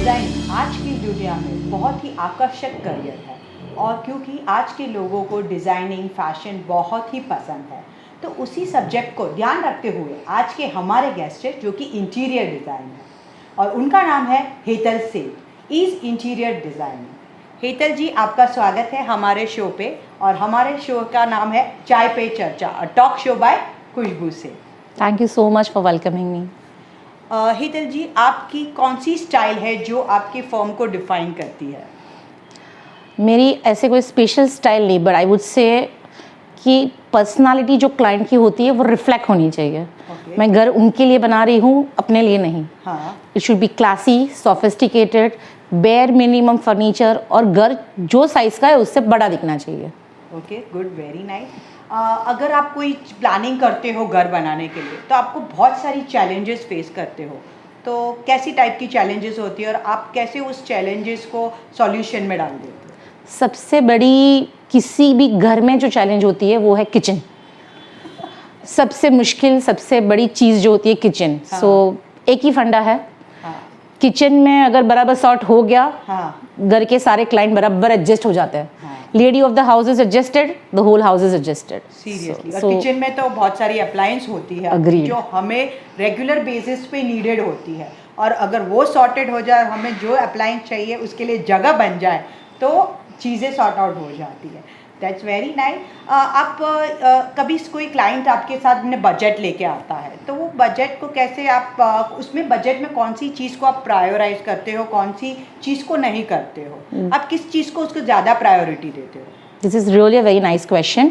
Design आज की दुनिया में बहुत ही आकर्षक करियर है और क्योंकि आज के लोगों को डिज़ाइनिंग फैशन बहुत ही पसंद है, तो उसी सब्जेक्ट को ध्यान रखते हुए आज के हमारे गेस्ट है जो कि इंटीरियर डिज़ाइन है और उनका नाम है हेतल सेठ, इज़ इंटीरियर डिज़ाइनर। हेतल जी, आपका स्वागत है हमारे शो पे और हमारे शो का नाम है Chai Pe Charcha, a talk show by Khushboo से। Thank you so much for welcoming me. Hetal ji, आपकी कौन सी स्टाइल है जो आपकी फर्म को डिफाइन करती है? मेरी ऐसे कोई स्पेशल स्टाइल नहीं, बट आई वुड से कि पर्सनालिटी जो क्लाइंट की होती है वो रिफ्लेक्ट होनी चाहिए। मैं घर उनके लिए बना रही हूँ, अपने लिए नहीं। हाँ, it should B classy, sophisticated, bare minimum furniture और घर जो साइज़ का है उससे बड़ा दिखना चाहिए। Okay, good, very nice. अगर आप कोई प्लानिंग करते हो घर बनाने के लिए तो आपको बहुत सारी चैलेंजेस फेस करते हो, तो कैसी टाइप की चैलेंजेस होती है और आप कैसे उस चैलेंजेस को सॉल्यूशन में डाल देते हो? सबसे बड़ी किसी भी घर में जो चैलेंज होती है वो है किचन। सबसे मुश्किल, सबसे बड़ी चीज़ जो होती है किचन। हाँ। सो एक ही फंडा है, हाँ, किचन में अगर बराबर सॉर्ट हो गया, हाँ, घर के सारे क्लाइंट बराबर एडजस्ट हो जाते हैं। हाँ। Lady of the house is adjusted, the whole house is adjusted. Seriously. और किचन में तो बहुत सारी अप्लायंस होती है Agreed. जो हमें रेगुलर बेसिस पे नीडेड होती है और अगर वो सॉर्टेड हो जाए, हमें जो अप्लायंस चाहिए उसके लिए जगह बन जाए तो चीज़ें सॉर्ट आउट हो जाती है। That's very nice. आप कभी कोई क्लाइंट आपके साथ में बजट लेके आता है तो वो बजट को कैसे आप उसमें बजट में कौन सी चीज़ को आप प्रायोराइज करते हो, कौन सी चीज़ को नहीं करते हो? आप किस चीज़ को उसको ज़्यादा प्रायोरिटी देते हो? This is really a very nice question.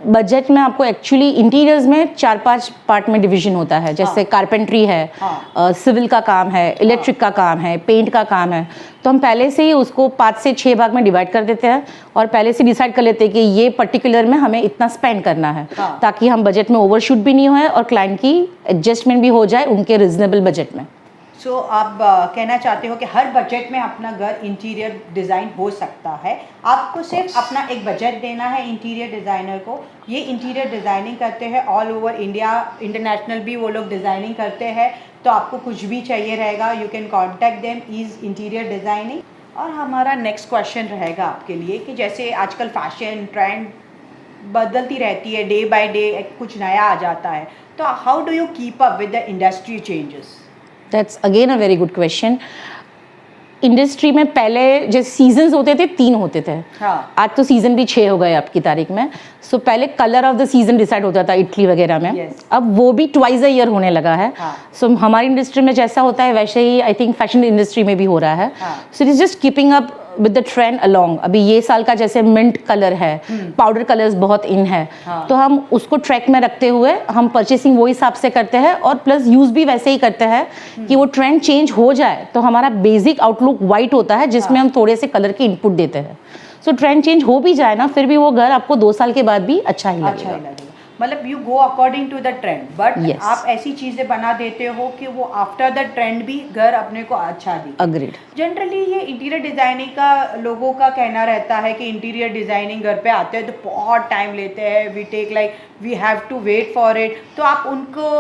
Budget में आपको एक्चुअली इंटीरियर्स में 4-5 पार्ट में डिवीजन होता है, जैसे कारपेंट्री है, हाँ। सिविल का काम है, इलेक्ट्रिक का काम है, पेंट का काम है। तो हम पहले से ही उसको 5 से 6 भाग में डिवाइड कर देते हैं और पहले से डिसाइड कर लेते हैं कि ये पर्टिकुलर में हमें इतना स्पेंड करना है। हाँ। ताकि हम बजट में ओवरशूट भी नहीं होए और क्लाइंट की एडजस्टमेंट भी हो जाए उनके रिजनेबल बजट में। सो आप कहना चाहते हो कि हर बजट में अपना घर इंटीरियर डिज़ाइन हो सकता है, आपको सिर्फ अपना एक बजट देना है इंटीरियर डिज़ाइनर को। ये इंटीरियर डिज़ाइनिंग करते हैं ऑल ओवर इंडिया, इंटरनेशनल भी वो लोग डिज़ाइनिंग करते हैं, तो आपको कुछ भी चाहिए रहेगा you can contact them, is interior designing. और हमारा नेक्स्ट क्वेश्चन रहेगा आपके लिए कि जैसे आजकल फैशन ट्रेंड बदलती रहती है, डे बाय डे कुछ नया आ जाता है, तो how do you keep up with the industry changes? That's again a very good question. Industry में पहले जो सीजन्स होते थे 3 होते थे। हाँ। आज तो सीजन भी 6 हो गए आपकी तारीख में। सो पहले colour of the season decide होता था इटली वगैरह में। Yes. अब वो भी ट्वाइस अ ईयर होने लगा है। हाँ। सो हमारी इंडस्ट्री में जैसा होता है वैसे ही आई थिंक फैशन इंडस्ट्री में भी हो रहा है। हाँ। So it is just keeping up with the trend along. अभी ये साल का जैसे मिंट कलर है, पाउडर कलर्स बहुत इन है। हाँ। तो हम उसको ट्रैक में रखते हुए हम परचेसिंग वो हिसाब से करते हैं और प्लस यूज भी वैसे ही करते हैं कि वो ट्रेंड चेंज हो जाए तो हमारा बेसिक आउटलुक वाइट होता है जिसमें हम थोड़े से कलर के इनपुट देते हैं। सो ट्रेंड चेंज हो भी जाए ना, फिर भी वो घर आपको 2 साल के बाद भी अच्छा ही अच्छा लगेगा। ही लगेगा। मतलब you go according to the trend, but Yes. आप ऐसी चीज़ें बना देते हो कि वो आफ्टर द ट्रेंड भी घर अपने को अच्छा दिखे। अग्रीड। जनरली ये इंटीरियर डिज़ाइनिंग का लोगों का कहना रहता है कि इंटीरियर डिज़ाइनिंग घर पे आते हैं तो बहुत टाइम लेते हैं, we take like we have to wait for it. तो आप उनको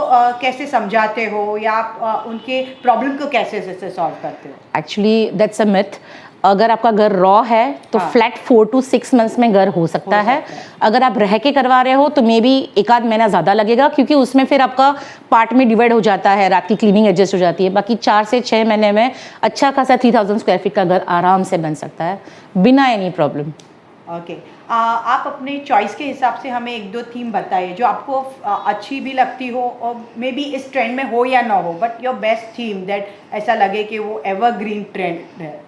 कैसे समझाते हो या आप उनके प्रॉब्लम को कैसे सॉल्व करते हो? Actually that's a myth. अगर आपका घर रॉ है तो हाँ। फ्लैट 4 to 6 मंथ्स में घर हो सकता है। सकता है। अगर आप रह के करवा रहे हो तो मे बी 1 आध महीना ज़्यादा लगेगा, क्योंकि उसमें फिर आपका पार्ट में डिवाइड हो जाता है, रात की क्लीनिंग एडजस्ट हो जाती है। बाकी 4 से 6 महीने में अच्छा खासा 3000 स्क्वायर फीट का घर आराम से बन सकता है बिना एनी प्रॉब्लम। ओके। आप अपने चॉइस के हिसाब से हमें 1-2 थीम बताइए जो आपको अच्छी भी लगती हो और मे बी इस ट्रेंड में हो या ना हो, but your best theme that ऐसा लगे कि वो एवरग्रीन ट्रेंड है।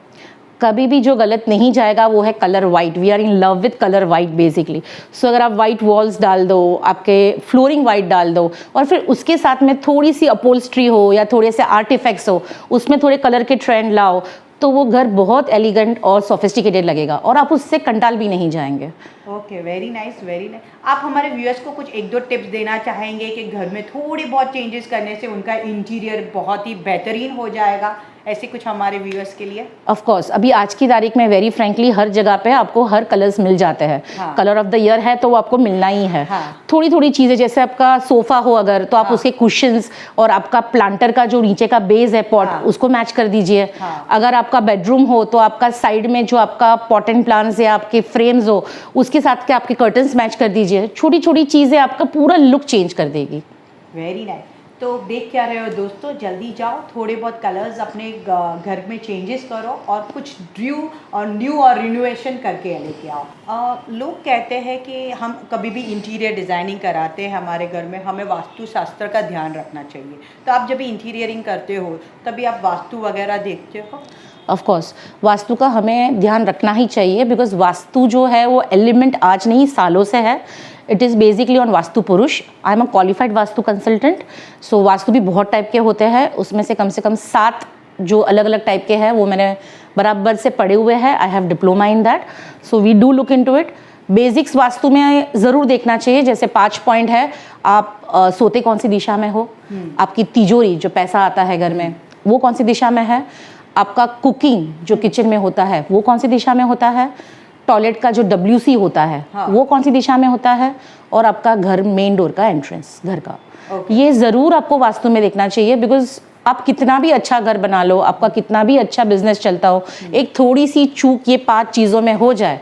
कभी भी जो गलत नहीं जाएगा वो है colour white. We are in love with colour white basically. So अगर आप वाइट वॉल्स डाल दो, आपके फ्लोरिंग वाइट डाल दो और फिर उसके साथ में थोड़ी सी अपहोल्स्ट्री हो या थोड़े से आर्ट इफेक्ट्स हो, उसमें थोड़े कलर के ट्रेंड लाओ, तो वो घर बहुत एलिगेंट और सोफिस्टिकेटेड लगेगा और आप उससे कंटाल भी नहीं जाएंगे। Okay, very nice, very nice. आप हमारे व्यूअर्स को कुछ 1-2 टिप्स देना चाहेंगे कि घर में थोड़े बहुत चेंजेस करने से उनका इंटीरियर बहुत ही बेहतरीन हो जाएगा? ऐसे कुछ हमारे व्यूअर्स के लिए? ऑफ कोर्स अभी आज की तारीख में वेरी फ्रैंकली हर जगह पे आपको हर कलर्स मिल जाते हैं। हाँ। कलर ऑफ द ईयर है तो वो आपको मिलना ही है। हाँ। थोड़ी थोड़ी चीज़ें जैसे आपका सोफा हो अगर तो आप हाँ। उसके कुशंस और आपका प्लांटर का जो नीचे का बेस है पॉट हाँ। उसको मैच कर दीजिए। हाँ। अगर आपका बेडरूम हो तो आपका साइड में जो आपका पॉट एंड प्लांट्स या आपके फ्रेम्स हो उसके साथ के आपके कर्टन्स मैच कर दीजिए। छोटी छोटी चीज़ें आपका पूरा लुक चेंज कर देगी। Very nice. तो देख क्या रहे हो दोस्तों, जल्दी जाओ, थोड़े बहुत कलर्स अपने घर में चेंजेस करो और कुछ न्यू और रिनोवेशन करके लेके आओ। लोग कहते हैं कि हम कभी भी इंटीरियर डिज़ाइनिंग कराते हैं हमारे घर में, हमें वास्तु शास्त्र का ध्यान रखना चाहिए। तो आप जब इंटीरियरिंग करते हो तभी आप वास्तु वगैरह देखते हो? ऑफ कोर्स वास्तु का हमें ध्यान रखना ही चाहिए बिकॉज वास्तु जो है वो एलिमेंट आज नहीं सालों से है। It is basically on vastu purush. I am a qualified vastu consultant. So vastu भी बहुत टाइप के होते हैं, उसमें से कम 7 जो अलग अलग टाइप के हैं वो मैंने बराबर से पढ़े हुए हैं। I have diploma in that, so we do look into it. Basics vastu में ज़रूर देखना चाहिए। जैसे 5 पॉइंट है, आप सोते कौन सी दिशा में हो, आपकी तिजोरी जो पैसा आता है घर में वो कौन सी दिशा में है, आपका कुकिंग जो किचन में होता है वो कौन सी दिशा में होता है, टॉयलेट का जो WC होता है हाँ। वो कौन सी दिशा में होता है, और आपका घर मेन डोर का एंट्रेंस घर का। Okay. ये ज़रूर आपको वास्तु में देखना चाहिए बिकॉज आप कितना भी अच्छा घर बना लो, आपका कितना भी अच्छा बिजनेस चलता हो, एक थोड़ी सी चूक ये 5 चीज़ों में हो जाए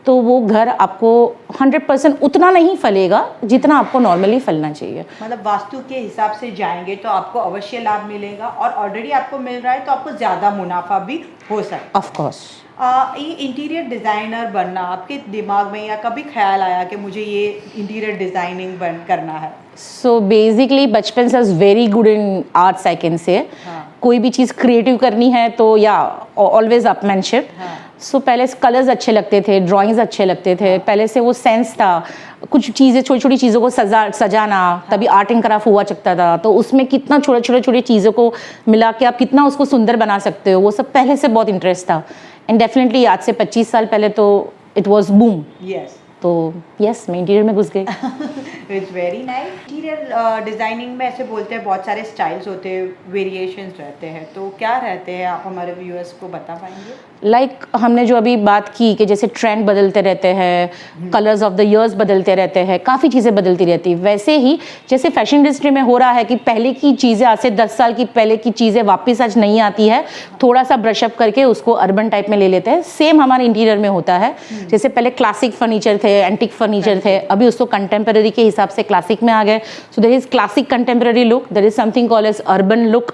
तो वो घर आपको 100% उतना नहीं फलेगा जितना आपको नॉर्मली फलना चाहिए। मतलब वास्तु के हिसाब से जाएंगे तो आपको अवश्य लाभ मिलेगा, और ऑलरेडी आपको मिल रहा है तो आपको ज़्यादा मुनाफा भी हो सकता है। ऑफ कोर्स ये इंटीरियर डिज़ाइनर बनना आपके दिमाग में या कभी ख्याल आया कि मुझे ये इंटीरियर डिज़ाइनिंग करना है? सो बेसिकली बचपन से very good in arts I can say. कोई भी चीज़ क्रिएटिव करनी है तो या ऑलवेज अपमैनशिप। सो पहले कलर्स अच्छे लगते थे, ड्राइंग्स अच्छे लगते थे, पहले से वो सेंस था। कुछ चीज़ें छोटी छोटी चीज़ों को सजाना, तभी आर्ट एंड क्राफ्ट हुआ सकता था। तो उसमें कितना छोटे चीज़ों को मिला के आप कितना उसको सुंदर बना सकते हो, वो सब पहले से बहुत इंटरेस्ट था। एंड डेफिनेटली आज से 25 साल पहले तो इट वॉज बूम। यस। तो यस मैं इंटीरियर में घुस गई। It's very nice. Interior designing में ऐसे बोलते हैं बहुत सारे स्टाइल्स होते हैं, वेरिएशंस रहते हैं, तो क्या रहते हैं आप हमारे व्यूअर्स को बता पाएंगे? लाइक हमने जो अभी बात की कि जैसे ट्रेंड बदलते रहते हैं, कलर्स ऑफ द ईयर्स बदलते रहते हैं, काफ़ी चीज़ें बदलती रहती है। वैसे ही जैसे फैशन इंडस्ट्री में हो रहा है कि पहले की चीज़ें आज से 10 साल की पहले की चीज़ें वापस आज नहीं आती है, थोड़ा सा ब्रशअप करके उसको अर्बन टाइप में ले लेते हैं। सेम हमारे इंटीरियर में होता है। जैसे पहले क्लासिक फर्नीचर थे, एंटिक फर्नीचर थे, अभी उसको कंटेम्प्रेरी के हिसाब से क्लासिक में आ गए। So there is classic contemporary look, there is something called as urban look,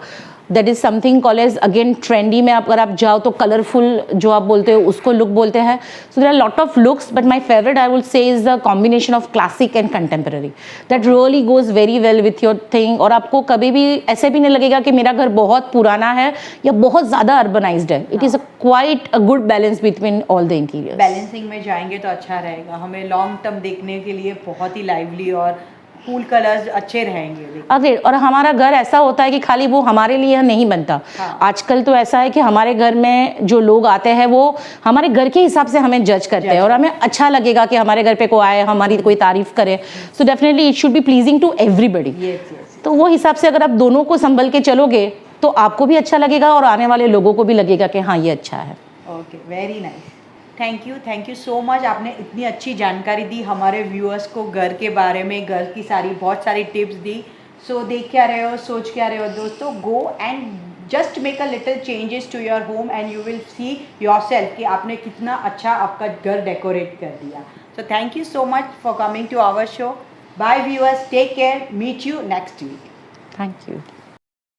that is something called as again trendy में अगर आप जाओ तो कलरफुल जो आप बोलते हो उसको लुक बोलते हैं। So there are lot of looks but my favourite I would say is the combination of classic and contemporary that really goes very well with your thing. और आपको कभी भी ऐसे भी नहीं लगेगा कि मेरा घर बहुत पुराना है या बहुत ज़्यादा अर्बनाइज्ड है। It is a quite a good balance between all the interior. Balancing में जाएंगे तो अच्छा रहेगा, हमें लॉन्ग टर्म देखने के लिए बहुत ही लाइवली और कूल कलर्स अच्छे रहेंगे। अगर और हमारा घर ऐसा होता है कि खाली वो हमारे लिए नहीं बनता। हाँ। आजकल तो ऐसा है कि हमारे घर में जो लोग आते हैं वो हमारे घर के हिसाब से हमें जज करते हैं और हमें अच्छा लगेगा कि हमारे घर पे कोई आए, हमारी कोई तारीफ करे। So definitely it should be pleasing to everybody. तो वो हिसाब से अगर आप दोनों को संभल के चलोगे तो आपको भी अच्छा लगेगा और आने वाले लोगों को भी लगेगा कि हाँ ये अच्छा है। Okay, very nice, thank you so much. आपने इतनी अच्छी जानकारी दी हमारे व्यूअर्स को घर के बारे में, घर की बहुत सारी टिप्स दी। सो देख क्या रहे हो, सोच क्या रहे हो दोस्तों, go and just make a little changes to your home and you will see yourself कि आपने कितना अच्छा आपका घर डेकोरेट कर दिया। So thank you so much for coming to our show. Bye viewers, take care, meet you next week. Thank you.